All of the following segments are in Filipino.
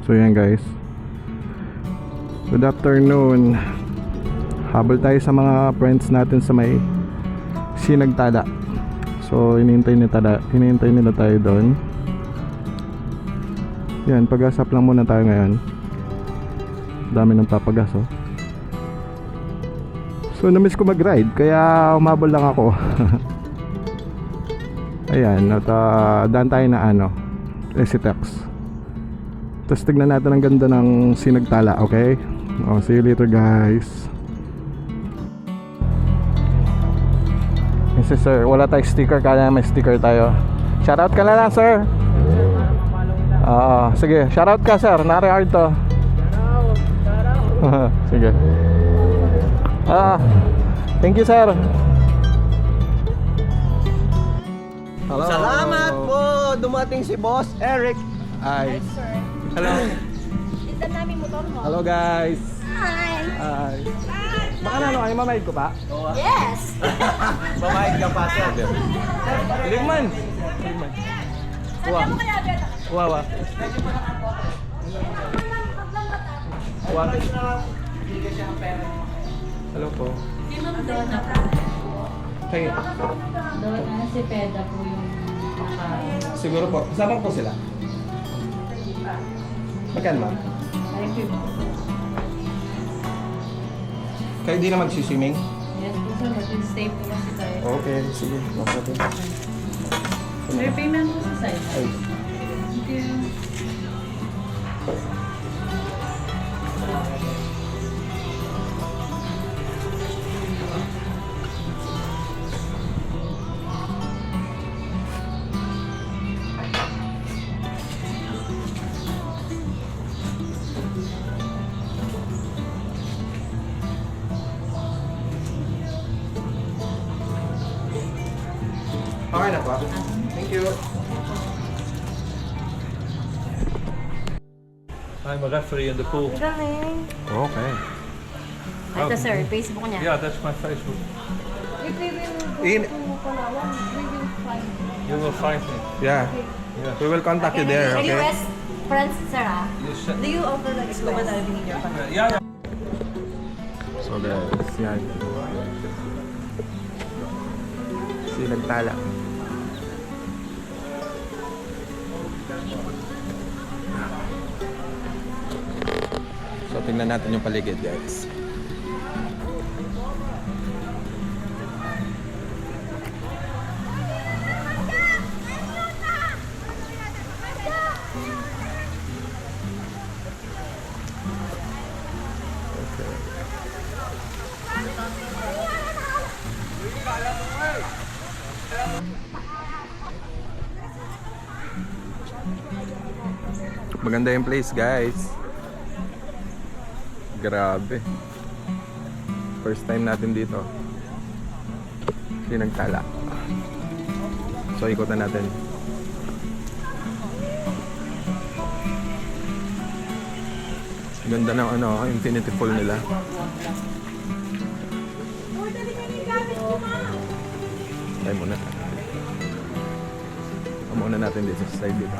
So yan guys, good afternoon. Habol tayo sa mga friends natin sa may Sinagtala. So hinihintay nila tayo doon. Yan, pag-asap lang muna tayo ngayon. Dami ng papagas oh. So na-miss ko mag-ride kaya umabol lang ako. Ayan, at daan tayo na Exitex. Tapos tignan natin ang ganda ng Sinagtala, okay? Oh, see you later guys. Yes sir, wala tayong sticker, kaya may sticker tayo. Shoutout ka na lang sir. Sige, shoutout ka sir, nari hard to. Sige. Thank you sir. Hello. Salamat po! Dumating si Boss Eric. Hi. Hello. Itan namin motor mo. Hello guys. Hi. Hi. Baka na ay mamayad ko pa? Yes. Bamayad ka pa, sir. Ligman. Saan mo kaya beta? Wawa. Hello po. Sino doon na po? Kayo. Doon na si Peda po yung nakain. Siguro po. Kasama po sila. Magkano ma'am? Ay, po. Kayo di na magsiswimming? Yes po sir, mag-stay po kasi tayo. Okay, sige. Masabi. May payment po sa side. Ay. Thank you. Okay na po. Thank you. I'm a referee in the pool. Galing. Okay. Ito sir, Facebook niya. Yeah, that's my Facebook. If we will go In, to Palawan, we will find. You will find me. yeah. Yeah. We will contact you there, Are you okay? West friends, sir ah? You send, Do you offer like scuba diving in your country? yeah. So guys, yan. Sinagtala. So tingnan natin yung paligid guys. Maganda yung place guys. Grabe. First time natin dito. Sinagtala. So ikutan natin. Ganda ng infinity pool nila. Tayo muna. Muna natin dito sa side dito.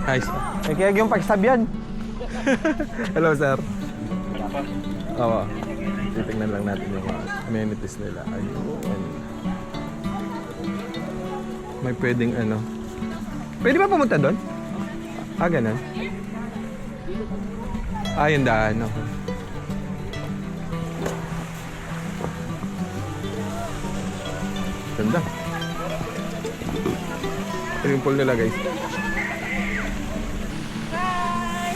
Hi sir. Kaya yung pagsabyan. Hello sir. Oo. Titingnan lang natin yung mga amenities nila. Ayun. May pwedeng Pwede ba pumunta doon? Ganun. Yung daan. Okay. Ganda. Ito yung pool nila guys.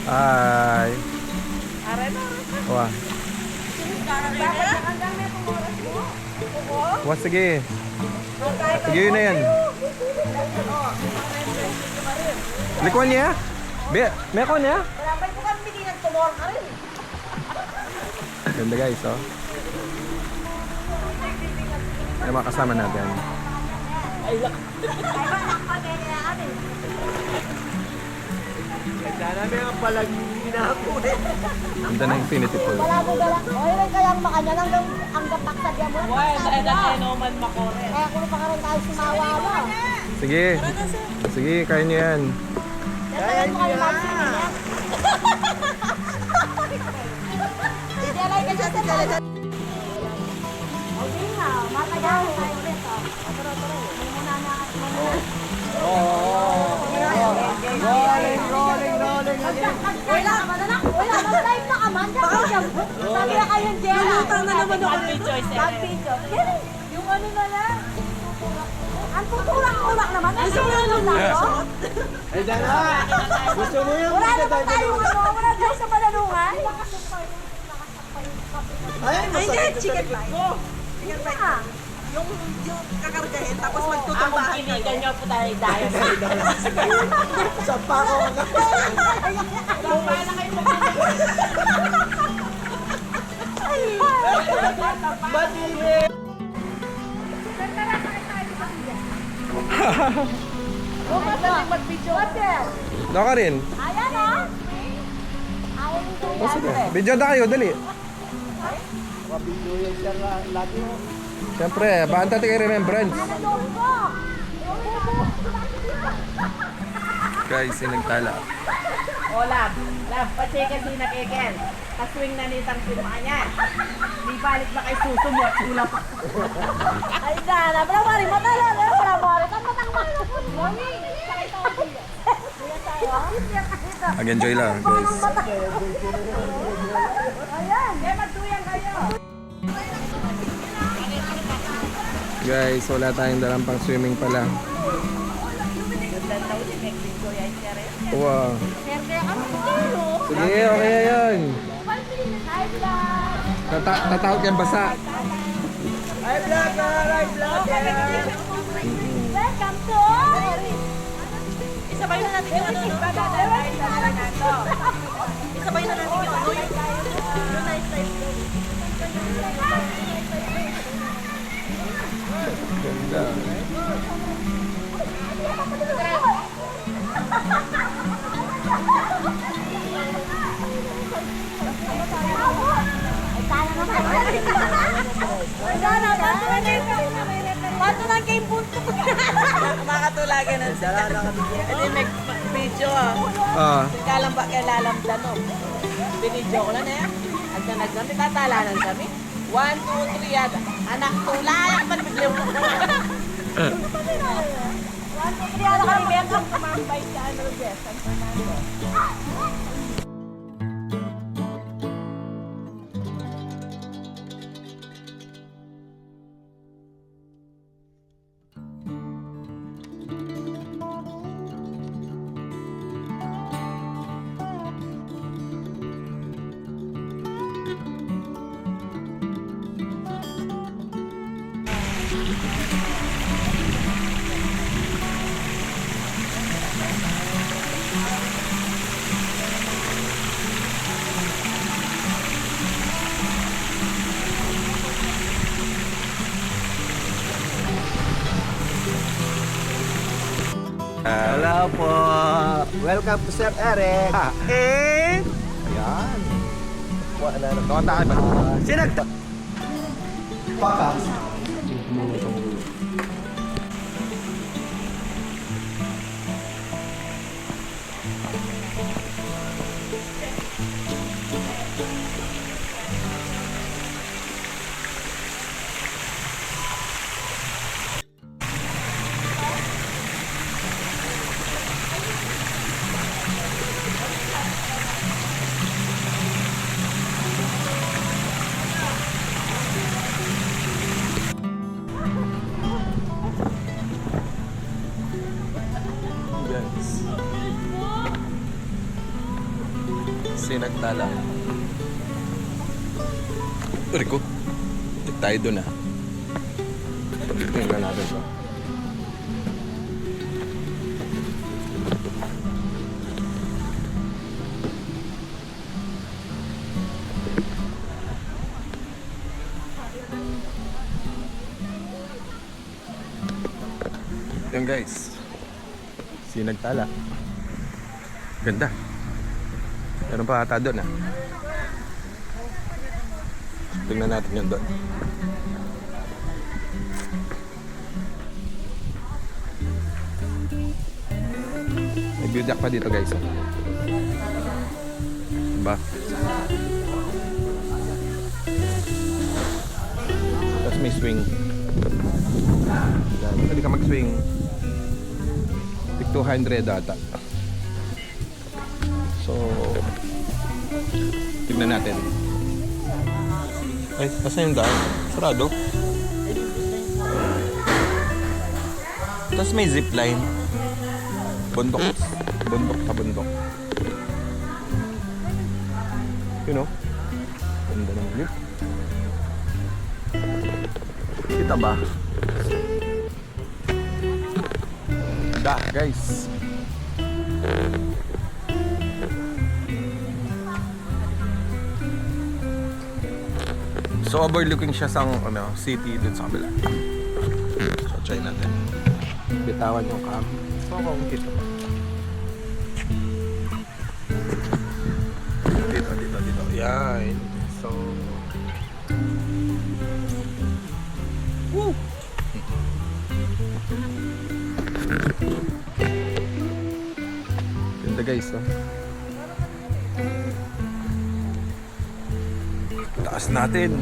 Hi. Wah. Wah, sige. Sige, yun na yan. Likuan niya? Mekon niya? Malapit po kami din ng tumor ka rin. Ganda guys, oh. Ay, mga kasama natin. Ay, ba nakapagay na atin? Nagdadami ang palang hinahapon eh. Ganda ng infinity pool. Wala mo dala. Ay, kayang makanya hanggang paksa diya mo. Why? Sa edad ay no man makore. Kaya kung pa karon tayo sumawa mo. Sige. Sige, kaya niyo yan. Kaya niya. Idelay ka siya sa talaga. Okay nga, matagal tayo ulit. Muna na at muna. Rolling again. Wala, live na ka man. Sabi na kayo, Jenna. Utang na naman ako nito. Pag-video. Yung ano na lang. Ang tutulak-tulak naman. Ang sinulong lang, no? Eh, dyan na. Gusto mo yung Wala naman tayong ano. Wala tayo sa panalungan. Ay, masakit sa chicken likod pie. ko. Chicken pie. Ah. Yung kakargahin, tapos magtutumbahan ka. Kinigan po tayo dahil. Sa pako ka. Matili. Doon ka rin. Ayan, oh. Ayaw yung Oh, sige. Video na kayo, dali. Mabilo yan siya lagi mo. Siyempre, baan natin kay remembrance. Guys, sinagtala. O, lab, pachekan din na keken. Kaswing na nitang sinukanyan. Di balik na kay suso mo at sulap. Ay, Dana, pala mari, matala na, pala mari, matang mami. Mag-enjoy lang, guys. Ayan, magtuyan kayo. Guys, wala tayong dalang pang swimming pala. Wow. Sige, okay yan. Tatawag yan basa. Ay, vlogger! Ay, vlogger! Welcome to... Isabay na natin yung ano, no? Isabay na natin yung ano, yung nice life. Ganda. Pato na kay bunto ko. Makatulagan ng sila. Hindi may video ah. Ah, Kalang ba kay lalamdan no? Binidyo ko lang eh. At na nagkami, tatalanan kami. 1, 2, 3 yata. Anak tulak man bigla mo. Kaya na kami meron kumambay sa ano, Jess, San Fernando. Hello po. Welcome to Sir Eric. And... Ayan. Wala na. nakanta ka ba? Sinagta. Pakas. Guys. Sinagtala. Rico, tayo doon ah. Tingnan natin ba? Yan guys. Sinagtala. Ganda. Meron pa ata doon ah. Tingnan natin yun doon. view deck pa dito guys. Diba? Tapos may swing. Pwede ka mag-swing. Tig 200 data. So, tignan natin. Ay, nasa yung daan? Sarado. Tapos may zipline. Bundok. Bundok sa bundok. You know? Ganda ng view. Kita ba? Ganda, guys. So overlooking siya sa city dun sa kabila. So try natin. Bitawan yung cam. So kung kita. Dito. Yan. So woo! Ganda guys, oh. Taas natin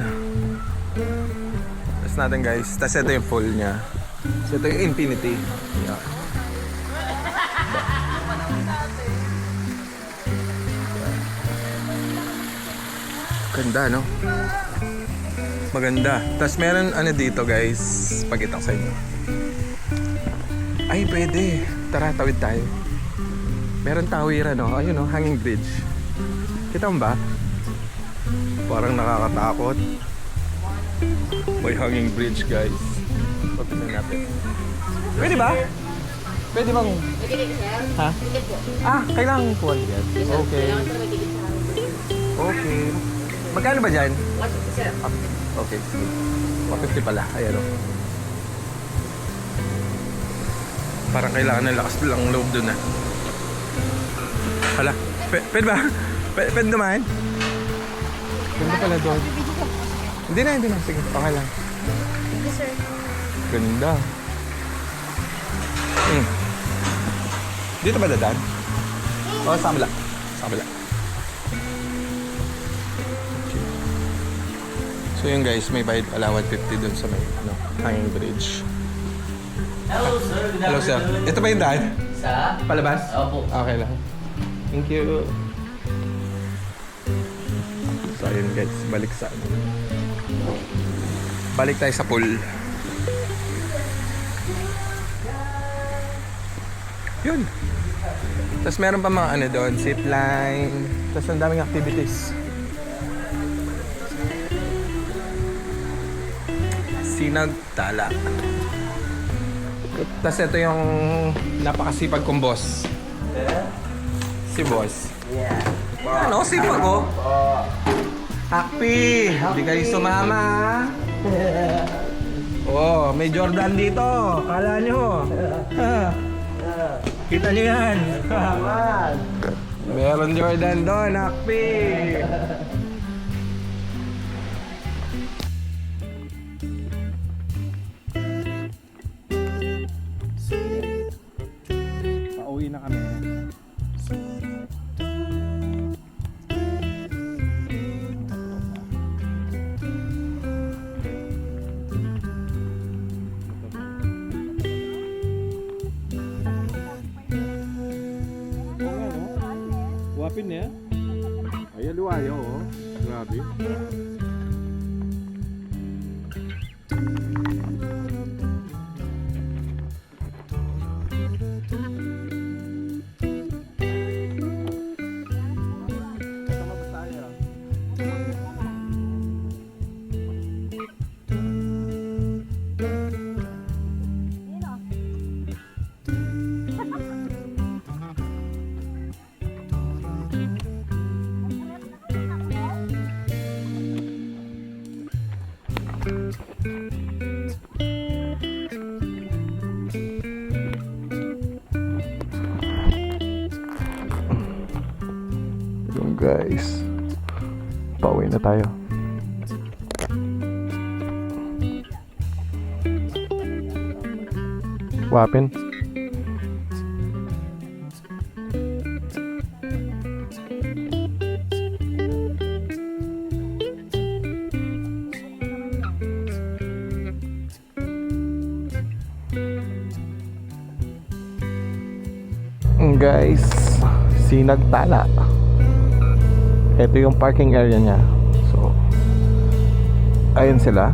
guys. Tapos ito yung full nya. So ito yung infinity. Yeah. Ganda, no? Maganda. Tapos meron dito guys. Pakita ko sa inyo. Ay, pwede. Tara, tawid tayo. Meron tawiran, no? Ayun, no? Hanging bridge. Kita mo ba? Parang nakakatakot. May hanging bridge, guys. Pagpisan natin. Pwede ba? Pwede bang? Ha? Ah, kailangan po yan. Okay. Okay. Magkano ba dyan? Okay, sige. 150 pala. Ayan o. Parang kailangan ng lakas lang loob dun na. Hala, pwede ba? Pwede naman? Ganda pala doon. Hindi na. Sige, okay lang. Thank you, sir. Ganda. Dito ba dadaan? O, sa kabila. Sa kabila. Okay. So yun guys, may bayad pala 150 dun sa may hanging bridge. Hello, sir. Hello sir. Ito ba yung daan? Sa? Palabas? Opo. Okay lang. Thank you. So ayun guys, balik sa balik tayo sa pool. Yun. Tapos meron pa mga doon, zipline. Tapos ang daming activities. Sinagtala. Tapos ito yung napakasipag kong boss. Si boss. Yeah. Ano, sipag ko? Happy! Hindi kayo sumama. Oh, may Jordan dito. Kala nyo. Kita nyo yan. Meron Jordan doon, Happy. Pauwi na kami. Wapin niya? Ay, luwayo, oh. Grabe. Yung guys, pauwi na tayo. Wapin. Guys, Sinagtala. Ito yung parking area niya. So, ayun sila.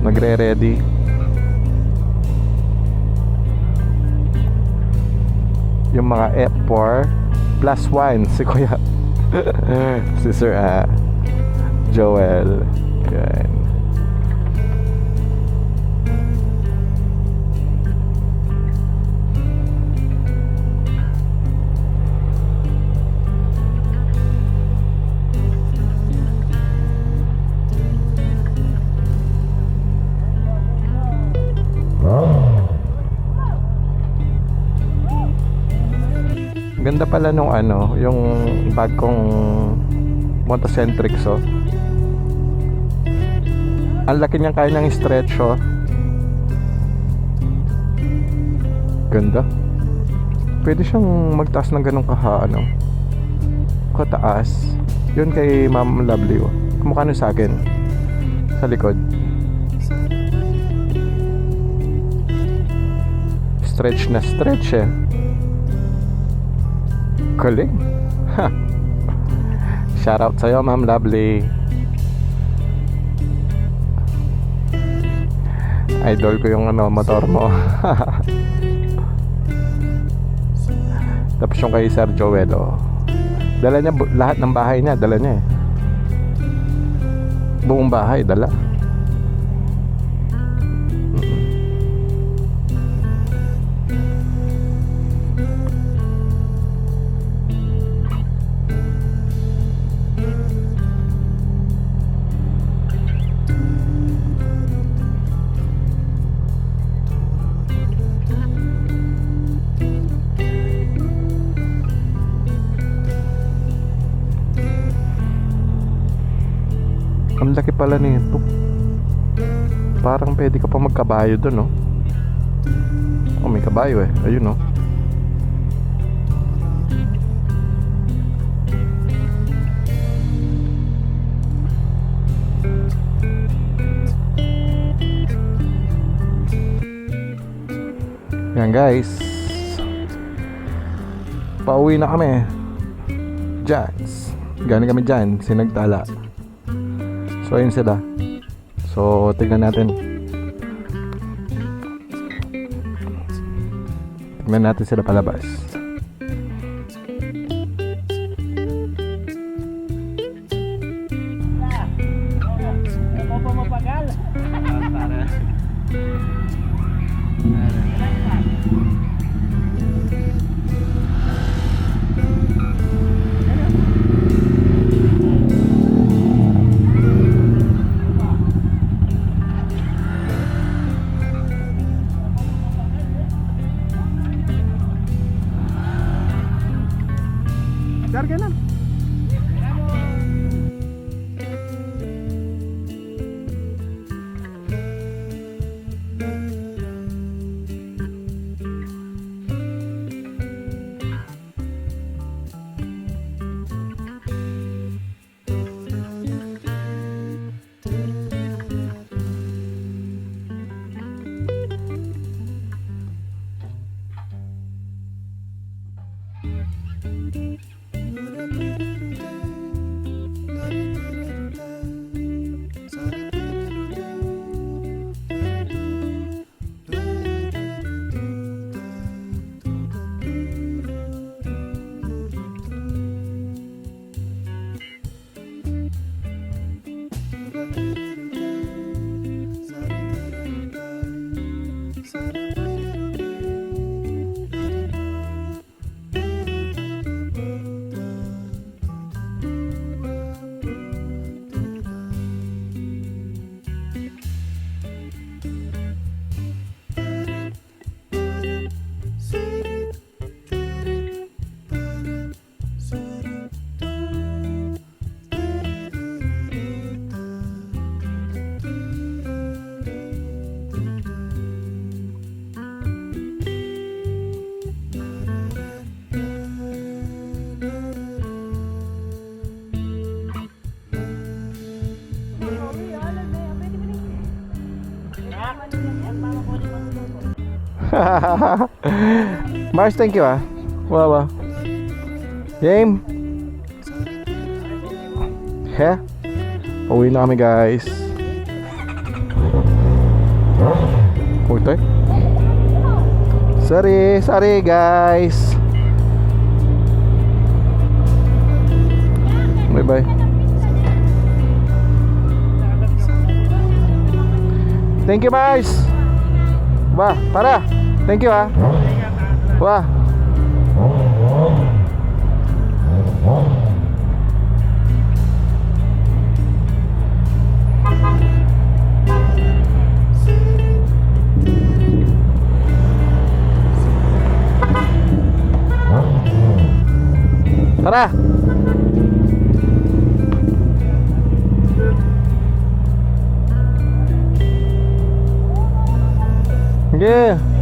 Nagre-ready. Yung mga F4 plus 1 si Kuya si Sir Joel. Yan. Ganda pala nung yung bag kong Motocentric, so ang laki niyang kaya niyang stretch, oh. Ganda. Pwede siyang magtaas ng ganong kataas. Yun kay Ma'am Lovely, oh. Kumukha nun sa akin sa likod. Stretch na stretch, eh. Galing. Ha. Shout out sa'yo, Ma'am Lovely. Idol ko yung motor mo. Tapos yung kay Sir Joel, oh. Dala niya lahat ng bahay niya, dala niya, eh. Buong bahay, dala. Ang laki pala nito. Parang pwede ka pa magkabayo dun, no? Oh, may kabayo, eh. Ayun, no? Yan, guys. Pauwi na kami. Jans. Galing kami dyan, Sinagtala. So, ayun sila. So, tignan natin. Tignan natin sila palabas. Karga na. Mars, thank you ah. Wow. Game. He? Pauwi na kami guys. Puto. Sorry guys. Bye. Thank you, Mars. Wah, tara. Thank you ah. Wah. Tara. Yeah.